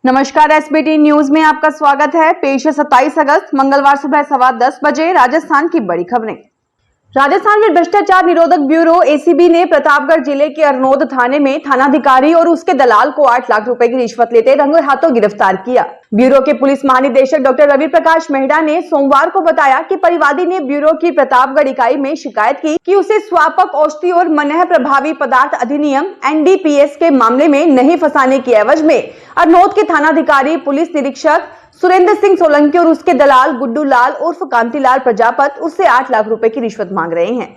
नमस्कार, SBT news में आपका स्वागत है। पेश है 27 अगस्त मंगलवार सुबह 10:15 बजे राजस्थान की बड़ी खबरें। राजस्थान में भ्रष्टाचार निरोधक ब्यूरो एसीबी ने प्रतापगढ़ जिले के अरनोद थाने में थानाधिकारी और उसके दलाल को 8 लाख रुपए की रिश्वत लेते रंगे हाथों गिरफ्तार किया। ब्यूरो के पुलिस महानिदेशक डॉक्टर रवि प्रकाश मेहड़ा ने सोमवार को बताया कि परिवादी ने ब्यूरो की प्रतापगढ़ इकाई में शिकायत की कि उसे स्वापक औषधि और मनह प्रभावी पदार्थ अधिनियम एनडीपीएस के मामले में नहीं फंसाने की एवज में अरनोद के थानाधिकारी पुलिस निरीक्षक सुरेंद्र सिंह सोलंकी और उसके दलाल गुड्डू लाल उर्फ कांतिलाल प्रजापत उससे 8 लाख रुपए की रिश्वत मांग रहे हैं।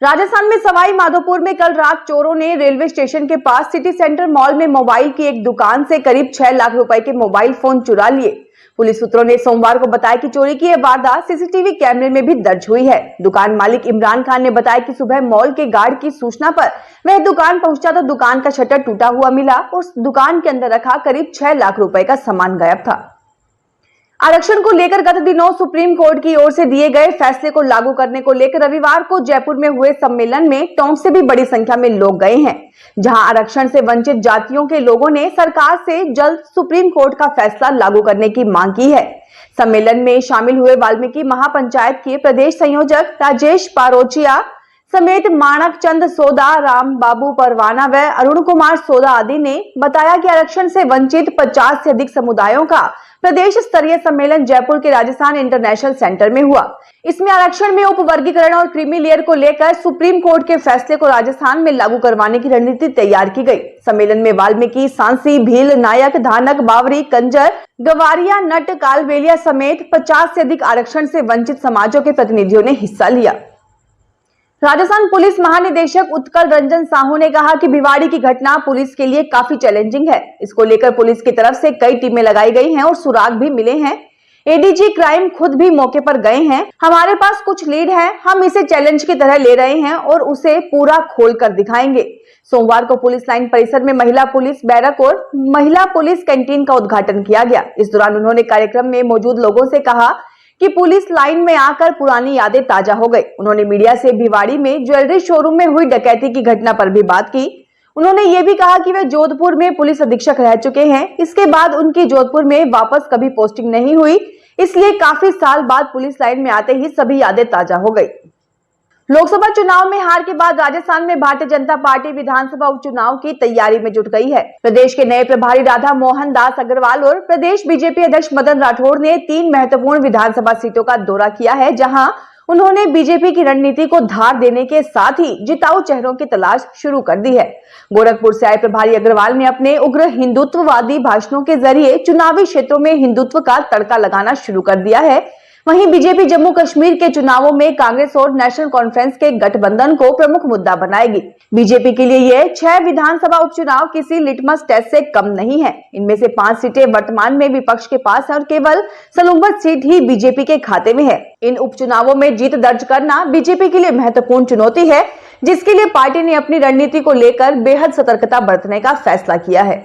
राजस्थान में सवाई माधोपुर में कल रात चोरों ने रेलवे स्टेशन के पास सिटी सेंटर मॉल में मोबाइल की एक दुकान से करीब 6 लाख रुपए के मोबाइल फोन चुरा लिए। पुलिस सूत्रों ने सोमवार को बताया कि चोरी की यह वारदात सीसीटीवी कैमरे में भी दर्ज हुई है। दुकान मालिक इमरान खान ने बताया कि सुबह मॉल के गार्ड की सूचना पर वह दुकान पहुंचा तो दुकान का शटर टूटा हुआ मिला और दुकान के अंदर रखा करीब 6 लाख रुपए का सामान गायब था। आरक्षण को लेकर गत दिनों सुप्रीम कोर्ट की ओर से दिए गए फैसले को लागू करने को लेकर रविवार को जयपुर में हुए सम्मेलन में टोंक से भी बड़ी संख्या में लोग गए हैं, जहां आरक्षण से वंचित जातियों के लोगों ने सरकार से जल्द सुप्रीम कोर्ट का फैसला लागू करने की मांग की है। सम्मेलन में शामिल हुए वाल्मीकि महापंचायत के प्रदेश संयोजक राजेश पारोचिया समेत माणक चंद सोदा, राम बाबू परवाना व अरुण कुमार सोदा आदि ने बताया कि आरक्षण से वंचित 50 से अधिक समुदायों का प्रदेश स्तरीय सम्मेलन जयपुर के राजस्थान इंटरनेशनल सेंटर में हुआ। इसमें आरक्षण में उपवर्गीकरण और क्रीमी लेयर को लेकर सुप्रीम कोर्ट के फैसले को राजस्थान में लागू करवाने की रणनीति तैयार की गई। सम्मेलन में वाल्मीकि, सांसी, भील, नायक, धानक, बावरी, कंजर, गवारिया, नट, कालबेलिया समेत 50 से अधिक आरक्षण से वंचित समाजों के प्रतिनिधियों ने हिस्सा लिया। राजस्थान पुलिस महानिदेशक उत्कल रंजन साहू ने कहा कि भिवाड़ी की घटना पुलिस के लिए काफी चैलेंजिंग है। इसको लेकर पुलिस की तरफ से कई टीमें लगाई गई हैं और सुराग भी मिले हैं। एडीजी क्राइम खुद भी मौके पर गए हैं। हमारे पास कुछ लीड है, हम इसे चैलेंज की तरह ले रहे हैं और उसे पूरा खोल कर दिखाएंगे। सोमवार को पुलिस लाइन परिसर में महिला पुलिस बैरक और महिला पुलिस कैंटीन का उद्घाटन किया गया। इस दौरान उन्होंने कार्यक्रम में मौजूद लोगों से कहा कि पुलिस लाइन में आकर पुरानी यादें ताजा हो गई। उन्होंने मीडिया से भिवाड़ी में ज्वेलरी शोरूम में हुई डकैती की घटना पर भी बात की। उन्होंने ये भी कहा कि वे जोधपुर में पुलिस अधीक्षक रह चुके हैं। इसके बाद उनकी जोधपुर में वापस कभी पोस्टिंग नहीं हुई, इसलिए काफी साल बाद पुलिस लाइन में आते ही सभी यादें ताजा हो गई। लोकसभा चुनाव में हार के बाद राजस्थान में भारतीय जनता पार्टी विधानसभा उपचुनाव की तैयारी में जुट गई है। प्रदेश के नए प्रभारी राधा मोहन दास अग्रवाल और प्रदेश बीजेपी अध्यक्ष मदन राठौड़ ने 3 महत्वपूर्ण विधानसभा सीटों का दौरा किया है, जहां उन्होंने बीजेपी की रणनीति को धार देने के साथ ही जिताऊ चेहरों की तलाश शुरू कर दी है। गोरखपुर से आए प्रभारी अग्रवाल ने अपने उग्र हिंदुत्ववादी भाषणों के जरिए चुनावी क्षेत्रों में हिंदुत्व का तड़का लगाना शुरू कर दिया है। वहीं बीजेपी जम्मू कश्मीर के चुनावों में कांग्रेस और नेशनल कॉन्फ्रेंस के गठबंधन को प्रमुख मुद्दा बनाएगी। बीजेपी के लिए ये 6 विधानसभा उपचुनाव किसी लिटमस टेस्ट से कम नहीं है। इनमें से 5 सीटें वर्तमान में विपक्ष के पास है और केवल सलूम्बत सीट ही बीजेपी के खाते में है। इन उपचुनावों में जीत दर्ज करना बीजेपी के लिए महत्वपूर्ण चुनौती है, जिसके लिए पार्टी ने अपनी रणनीति को लेकर बेहद सतर्कता बरतने का फैसला किया है।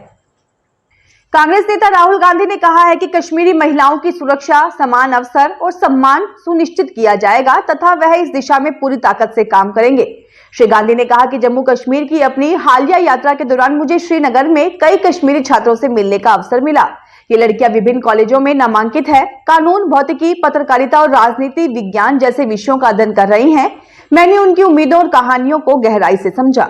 कांग्रेस नेता राहुल गांधी ने कहा है कि कश्मीरी महिलाओं की सुरक्षा, समान अवसर और सम्मान सुनिश्चित किया जाएगा तथा वह इस दिशा में पूरी ताकत से काम करेंगे। श्री गांधी ने कहा कि जम्मू कश्मीर की अपनी हालिया यात्रा के दौरान मुझे श्रीनगर में कई कश्मीरी छात्रों से मिलने का अवसर मिला। ये लड़कियां विभिन्न कॉलेजों में नामांकित है, कानून, भौतिकी, पत्रकारिता और राजनीति विज्ञान जैसे विषयों का अध्ययन कर रही हैं। मैंने उनकी उम्मीदों और कहानियों को गहराई से समझा।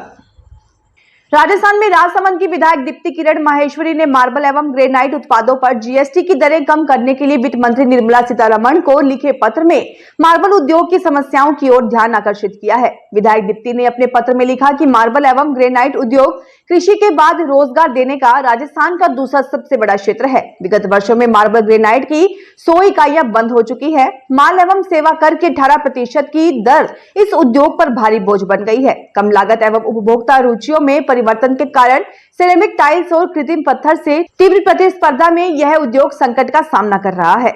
राजस्थान में राजसमंद की विधायक दीप्ति किरण माहेश्वरी ने मार्बल एवं ग्रेनाइट उत्पादों पर जीएसटी की दरें कम करने के लिए वित्त मंत्री निर्मला सीतारमण को लिखे पत्र में मार्बल उद्योग की समस्याओं की ओर ध्यान आकर्षित किया है। विधायक दीप्ति ने अपने पत्र में लिखा कि मार्बल एवं ग्रेनाइट उद्योग कृषि के बाद रोजगार देने का राजस्थान का दूसरा सबसे बड़ा क्षेत्र है। विगत वर्षों में मार्बल ग्रेनाइट की 100 इकाइयां बंद हो चुकी है। माल एवं सेवा कर की 18% की दर इस उद्योग पर भारी बोझ बन गई है। कम लागत एवं उपभोक्ता रुचियों में परिवर्तन के कारण सिरेमिक टाइल्स और कृत्रिम पत्थर से तीव्र प्रतिस्पर्धा में यह उद्योग संकट का सामना कर रहा है।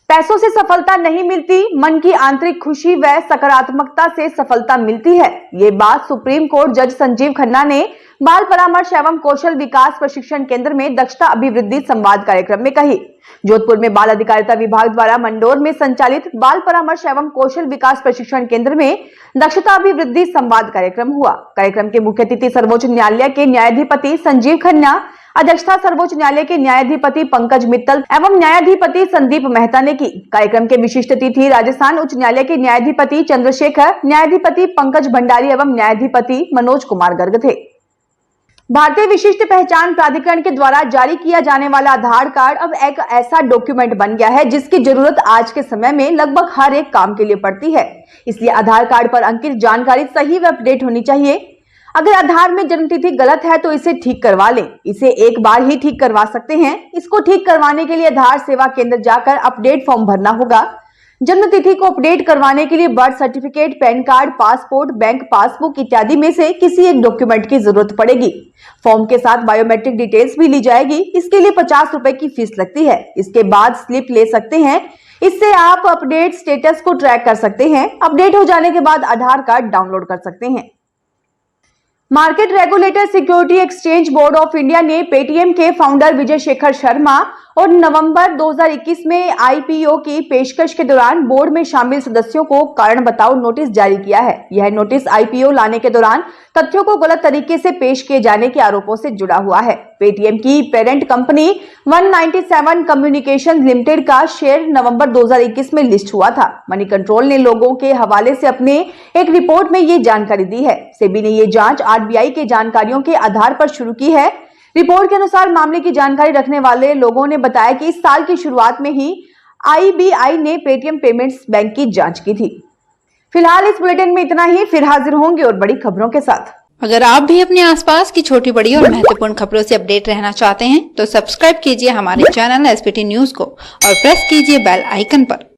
पैसों से सफलता नहीं मिलती, मन की आंतरिक खुशी व सकारात्मकता से सफलता मिलती है। ये बात सुप्रीम कोर्ट जज संजीव खन्ना ने बाल परामर्श एवं कौशल विकास प्रशिक्षण केंद्र में दक्षता अभिवृद्धि संवाद कार्यक्रम में कही। जोधपुर में बाल अधिकारिता विभाग द्वारा मंडोर में संचालित बाल परामर्श एवं कौशल विकास प्रशिक्षण केंद्र में दक्षता अभिवृद्धि संवाद कार्यक्रम हुआ। कार्यक्रम के मुख्य अतिथि सर्वोच्च न्यायालय के न्यायाधिपति संजीव खन्ना, अध्यक्षता सर्वोच्च न्यायालय के न्यायाधिपति पंकज मित्तल एवं न्यायाधिपति संदीप मेहता ने की। कार्यक्रम के विशिष्ट अतिथि राजस्थान उच्च न्यायालय के न्यायाधिपति चंद्रशेखर, न्यायाधिपति पंकज भंडारी एवं न्यायाधिपति मनोज कुमार गर्ग थे। भारतीय विशिष्ट पहचान प्राधिकरण के द्वारा जारी किया जाने वाला आधार कार्ड अब एक ऐसा डॉक्यूमेंट बन गया है जिसकी जरूरत आज के समय में लगभग हर एक काम के लिए पड़ती है। इसलिए आधार कार्ड पर अंकित जानकारी सही व अपडेट होनी चाहिए। अगर आधार में जन्मतिथि गलत है तो इसे ठीक करवा लें। इसे एक बार ही ठीक करवा सकते हैं। इसको ठीक करवाने के लिए आधार सेवा केंद्र जाकर अपडेट फॉर्म भरना होगा। जन्म तिथि को अपडेट करवाने के लिए birth certificate, pan card, passport, bank passbook इत्यादि में से किसी एक डॉक्यूमेंट की जरूरत पड़ेगी। फॉर्म के साथ बायोमेट्रिक डिटेल्स भी ली जाएगी। इसके लिए 50 रुपए की फीस लगती है। इसके बाद स्लिप ले सकते हैं। इससे आप अपडेट स्टेटस को ट्रैक कर सकते हैं। अपडेट हो जाने के बाद आधार कार्ड डाउनलोड कर सकते हैं। Market regulator security exchange board of India ने पेटीएम के फाउंडर विजय शेखर शर्मा और नवंबर 2021 में आईपीओ की पेशकश के दौरान बोर्ड में शामिल सदस्यों को कारण बताओ नोटिस जारी किया है। यह नोटिस आईपीओ लाने के दौरान तथ्यों को गलत तरीके से पेश किए जाने के आरोपों से जुड़ा हुआ है। पेटीएम की पेरेंट कंपनी 197 कम्युनिकेशन लिमिटेड का शेयर नवंबर 2021 में लिस्ट हुआ था। मनी कंट्रोल ने लोगों के हवाले से अपने एक रिपोर्ट में ये जानकारी दी है। सेबी ने ये जांच आरबीआई के जानकारियों के आधार पर शुरू की है। रिपोर्ट के अनुसार मामले की जानकारी रखने वाले लोगों ने बताया कि इस साल की शुरुआत में ही आईबीआई ने पेटीएम पेमेंट्स बैंक की जांच की थी। फिलहाल इस बुलेटिन में इतना ही। फिर हाजिर होंगे और बड़ी खबरों के साथ। अगर आप भी अपने आसपास की छोटी बड़ी और महत्वपूर्ण खबरों से अपडेट रहना चाहते हैं तो सब्सक्राइब कीजिए हमारे चैनल एसपीटी न्यूज को और प्रेस कीजिए बेल आइकन पर।